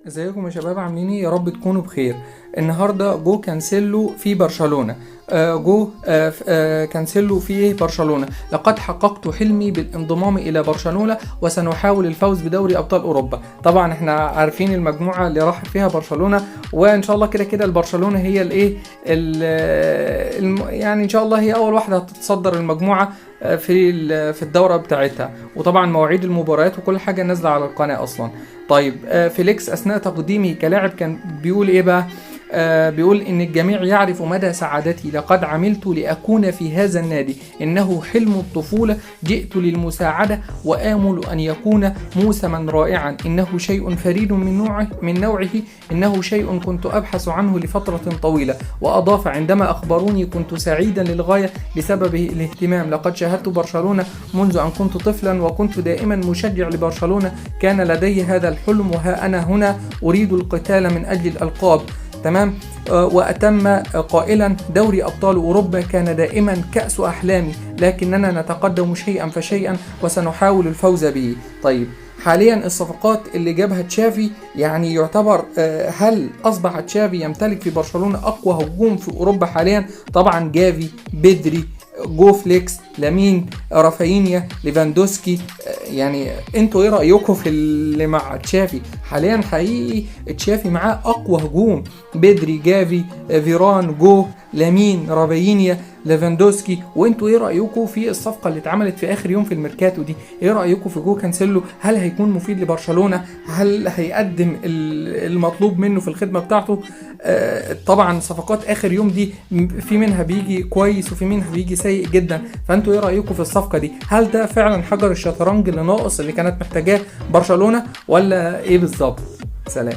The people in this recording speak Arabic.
ازيكم يا شباب، عاملين ايه؟ يا رب تكونوا بخير. النهارده جو كانسيلو في برشلونة. كانسيلو في برشلونة: لقد حققت حلمي بالانضمام الى برشلونة وسنحاول الفوز بدوري ابطال اوروبا. طبعا احنا عارفين المجموعة اللي راح فيها برشلونة، وان شاء الله كده كده البرشلونة هي الايه يعني ان شاء الله هي اول واحدة هتتصدر المجموعة في الدورة بتاعتها. وطبعا مواعيد المباريات وكل حاجة نازلة على القناة اصلا. طيب، فيليكس اثناء تقديمه كلاعب كان بيقول ايه بقى؟ بيقول ان الجميع يعرف مدى سعادتي، لقد عملت لأكون في هذا النادي، انه حلم الطفولة، جئت للمساعدة وآمل ان يكون موسما رائعا، انه شيء فريد من نوعه، انه شيء كنت ابحث عنه لفترة طويلة. واضاف: عندما اخبروني كنت سعيدا للغاية بسبب الاهتمام، لقد شاهدت برشلونة منذ ان كنت طفلا وكنت دائما مشجع لبرشلونة، كان لدي هذا الحلم وها انا هنا اريد القتال من اجل الالقاب. تمام. وأتم قائلا: دوري أبطال أوروبا كان دائما كأس أحلامي، لكننا نتقدم شيئا فشيئا وسنحاول الفوز به. طيب، حاليا الصفقات اللي جابها تشافي يعني يعتبر، هل أصبح تشافي يمتلك في برشلونة أقوى هجوم في أوروبا حاليا؟ طبعا جافي، بدري، جو فليكس، لامين، رافينيا، ليفاندوسكي. يعني انتوا ايه رايكم في اللي مع تشافي حاليا؟ حقيقي تشافي معاه اقوى هجوم: بدري، جافي، فيران، جو، لامين، رافينيا، ليفاندوسكي. وانتوا ايه رايكم في الصفقه اللي اتعملت في اخر يوم في الميركاتو دي؟ ايه رايكم في جو كانسيلو؟ هل هيكون مفيد لبرشلونه؟ هل هيقدم المطلوب منه في الخدمه بتاعته؟ طبعا صفقات اخر يوم دي في منها بيجي كويس وفي منها بيجي سيء جدا. فانتوا ايه رايكم في الصفقه دي؟ هل ده فعلا حجر الشطرنج اللي ناقص اللي كانت محتاجاه برشلونه، ولا ايه بالظبط؟ سلام.